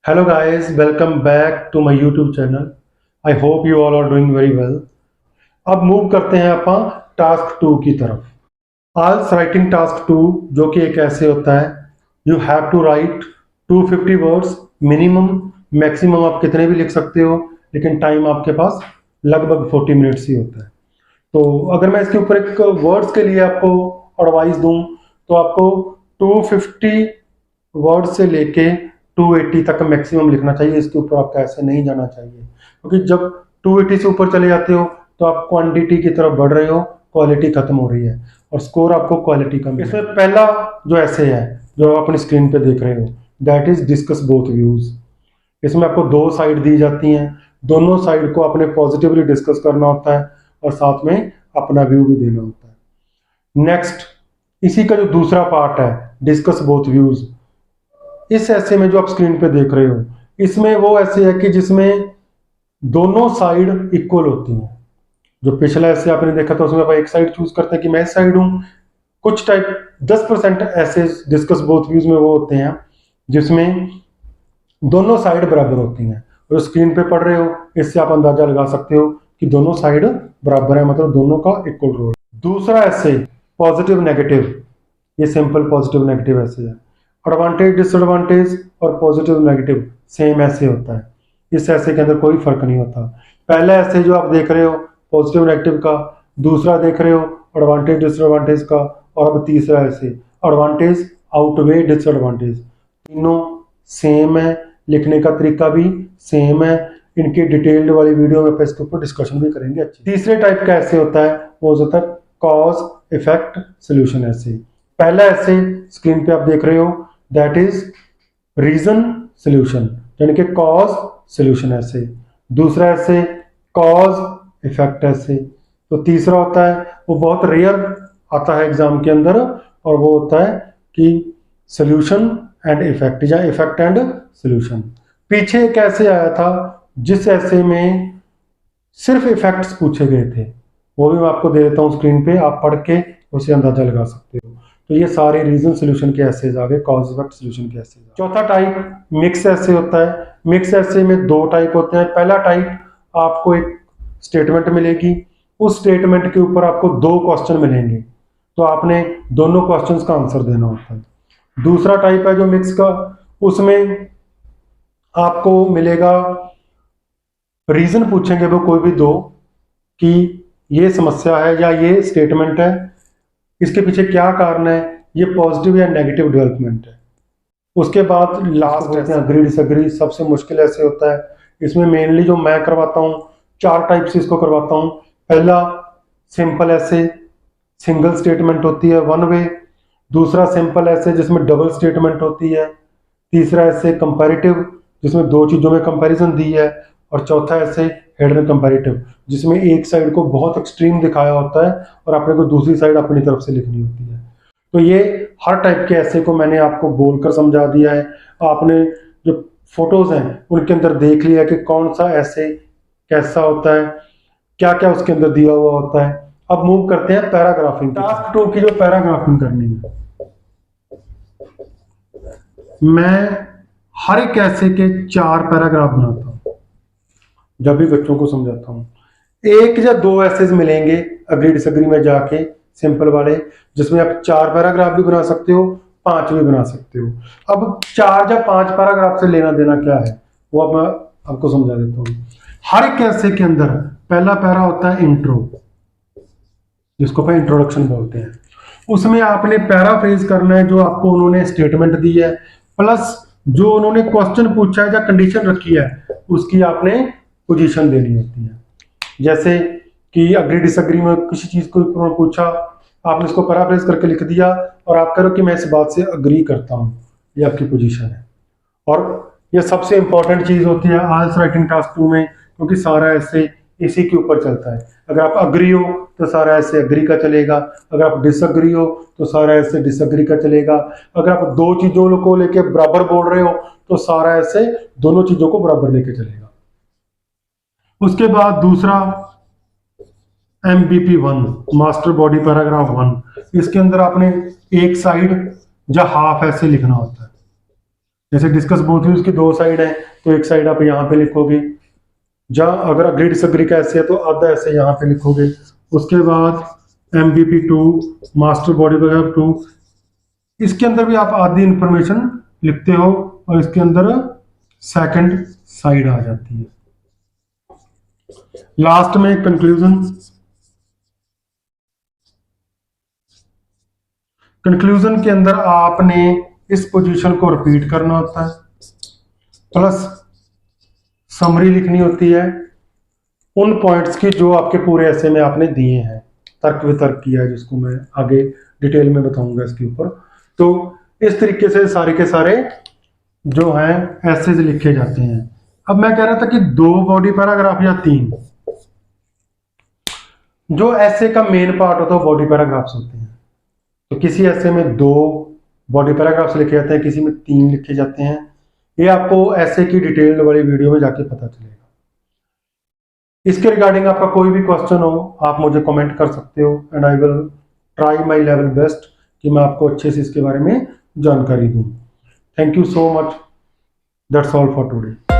Hello guys, welcome back to my YouTube channel. I hope you all are doing very well. अब move करते हैं अपन task 2 की तरफ। आज राइटिंग टास्क 2 जो कि एक ऐसे होता है, you have to write 250 words minimum. Maximum आप कितने भी लिख सकते हो, लेकिन टाइम आपके पास लगभग 40 मिनट्स ही होता है। तो अगर मैं इसके ऊपर एक वर्ड्स के लिए आपको एडवाइस दूं तो आपको 250 वर्ड से लेके 280 तक मैक्सिमम लिखना चाहिए। इसके ऊपर आपका ऐसे नहीं जाना चाहिए, क्योंकि जब 280 से ऊपर चले जाते हो तो आप क्वांटिटी की तरफ बढ़ रहे हो, क्वालिटी खत्म हो रही है और स्कोर आपको क्वालिटी कम। इसमें पहला जो ऐसे है जो आप अपनी स्क्रीन पे देख रहे हो, that is discuss both views. इसमें आपको दो साइड दी जाती हैं, दोनों साइड को आपने पॉजिटिवली डिस्कस करना होता है और साथ में अपना व्यू भी देना होता है। नेक्स्ट, इसी का जो दूसरा पार्ट है डिस्कस बोथ व्यूज, इस ऐसे में जो आप स्क्रीन पे देख रहे हो, इसमें वो ऐसे है कि जिसमें दोनों साइड इक्वल होती हैं। जो पिछला ऐसे आपने देखा था उसमें आप एक साइड चूज करते हैं कि मैं इस साइड हूं। कुछ टाइप 10% ऐसे डिस्कस बोथ व्यूज में वो होते हैं जिसमें दोनों साइड बराबर होती हैं। और स्क्रीन पे पढ़ रहे हो, इससे आप अंदाजा लगा सकते हो कि दोनों साइड बराबर है, मतलब दोनों का इक्वल रोल। दूसरा ऐसे पॉजिटिव नेगेटिव, ये सिंपल पॉजिटिव नेगेटिव ऐसे है। एडवांटेज डिसएडवांटेज और पॉजिटिव नेगेटिव सेम ऐसे होता है, इस ऐसे के अंदर कोई फर्क नहीं होता। पहला ऐसे जो आप देख रहे हो पॉजिटिव नेगेटिव का, दूसरा देख रहे हो एडवांटेज डिसएडवांटेज का, और अब तीसरा ऐसे एडवांटेज आउटवे डिसएडवांटेज। तीनों सेम है, लिखने का तरीका भी सेम है। इनकी डिटेल्ड वाली वीडियो में इसके ऊपर डिस्कशन भी करेंगे। अच्छी तीसरे टाइप का ऐसे होता है, वो होता है कॉज इफेक्ट सोल्यूशन ऐसे। पहला ऐसे स्क्रीन पे आप देख रहे हो, दैट इज रीजन सोल्यूशन, यानी कि कॉज सोल्यूशन ऐसे। दूसरा ऐसे कॉज इफेक्ट ऐसे। तो तीसरा होता है, वो बहुत रेयर आता है एग्जाम के अंदर, और वो होता है कि सोल्यूशन एंड इफेक्ट या इफेक्ट एंड सोल्यूशन। पीछे एक ऐसे आया था जिस ऐसे में सिर्फ इफेक्ट्स पूछे गए थे, वो भी मैं आपको दे देता हूँ स्क्रीन पे, आप पढ़ के उसे अंदाजा लगा सकते हो। तो ये सारे रीजन सोल्यूशन के ऐसेज आ गए, कॉज इफेक्ट सोल्यूशन के ऐसेज। चौथा टाइप मिक्स ऐसे होता है। मिक्स ऐसे में दो टाइप होते हैं। पहला टाइप, आपको एक स्टेटमेंट मिलेगी, उस स्टेटमेंट के ऊपर आपको दो क्वेश्चन मिलेंगे, तो आपने दोनों क्वेश्चंस का आंसर देना होता है। दूसरा टाइप है जो मिक्स का, उसमें आपको मिलेगा रीजन पूछेंगे वो कोई भी दो, कि ये समस्या है या ये स्टेटमेंट है, इसके पीछे क्या कारण है, ये पॉजिटिव या नेगेटिव डेवलपमेंट है। उसके बाद लास्ट है अग्री डिसएग्री, सबसे मुश्किल ऐसे होता है। इसमें मेनली जो मैं करवाता हूँ, चार टाइप से इसको करवाता हूँ। पहला सिंपल ऐसे, सिंगल स्टेटमेंट होती है, वन वे। दूसरा सिंपल ऐसे जिसमें डबल स्टेटमेंट होती है। तीसरा ऐसे कंपैरेटिव, जिसमें दो चीजों में कंपैरिजन दी है। और चौथा ऐसे हिडन कंपैरेटिव, जिसमें एक साइड को बहुत एक्सट्रीम दिखाया होता है और आपने को दूसरी साइड अपनी तरफ से लिखनी होती है। तो ये हर टाइप के ऐसे को मैंने आपको बोलकर समझा दिया है। आपने जो फोटोज हैं उनके अंदर देख लिया कि कौन सा ऐसे कैसा होता है, क्या क्या उसके अंदर दिया हुआ होता है। अब मूव करते हैं पैराग्राफिंग। टास्क 2 की जो पैराग्राफिंग करनी है, मैं हर एक ऐसे के 4 पैराग्राफ बनाता हूँ जब भी बच्चों को समझाता हूँ। एक या दो ऐसे मिलेंगे अग्री डिसएग्री में जाके, सिंपल वाले, जिसमें आप 4 पैराग्राफ भी बना सकते हो, 5 भी बना सकते हो। अब 4 या 5 पैराग्राफ से लेना देना क्या है वो अब मैं आपको समझा देता हूँ। हर एक ऐसे के अंदर पहला पैरा होता है इंट्रो, जिसको अपन इंट्रोडक्शन बोलते हैं। उसमें आपने पैराफ्रेज करना है जो आपको उन्होंने स्टेटमेंट दी है, प्लस जो उन्होंने क्वेश्चन पूछा है या कंडीशन रखी है उसकी आपने पोजीशन देनी होती है। जैसे कि अग्री डिसएग्री में किसी चीज को उन्होंने पूछा, आपने इसको पैराफ्रेज करके लिख दिया और आप करो कि मैं इस बात से अग्री करता हूं, ये आपकी पोजीशन है। और ये सबसे इंपॉर्टेंट चीज होती है आल्स राइटिंग टास्क 2 में, क्योंकि सारा ऐसे इसी के ऊपर चलता है। अगर आप अग्री हो तो सारा ऐसे अग्री का चलेगा, अगर आप डिसएग्री हो तो सारा ऐसे डिसएग्री का चलेगा, अगर आप दो चीजों को लेके बराबर बोल रहे हो तो सारा ऐसे दोनों चीजों को बराबर लेके चलेगा। उसके बाद दूसरा MBP1, मास्टर बॉडी पैराग्राफ 1, इसके अंदर आपने एक साइड या हाफ ऐसे लिखना होता है। जैसे डिस्कस बोथ व्यूज की 2 साइड है तो एक साइड आप यहाँ पे लिखोगे, जहाँ अगर अग्री डिसएग्री का ऐसे है तो आधा ऐसे यहाँ पे लिखोगे। उसके बाद MVP2 मास्टर बॉडी पैराग्राफ 2, इसके अंदर भी आप आधी इंफॉर्मेशन लिखते हो और इसके अंदर सेकंड साइड आ जाती है। लास्ट में कंक्लूजन। कंक्लूजन के अंदर आपने इस पोजीशन को रिपीट करना होता है, प्लस समरी लिखनी होती है उन पॉइंट्स की जो आपके पूरे ऐसे में आपने दिए हैं, तर्क वितर्क किया है, जिसको मैं आगे डिटेल में बताऊंगा इसके ऊपर। तो इस तरीके से सारे के सारे जो हैं ऐसे लिखे जाते हैं। अब मैं कह रहा था कि 2 बॉडी पैराग्राफ या 3, जो ऐसे का मेन पार्ट होता है बॉडी पैराग्राफ्स होते हैं। तो किसी ऐसे में 2 बॉडी पैराग्राफ्स लिखे जाते हैं, किसी में 3 लिखे जाते हैं। ये आपको ऐसे की डिटेल वाली वीडियो में जाके पता चलेगा। इसके रिगार्डिंग आपका कोई भी क्वेश्चन हो आप मुझे कमेंट कर सकते हो and I will try my level best कि मैं आपको अच्छे से इसके बारे में जानकारी दूं। Thank you so much. That's all for today.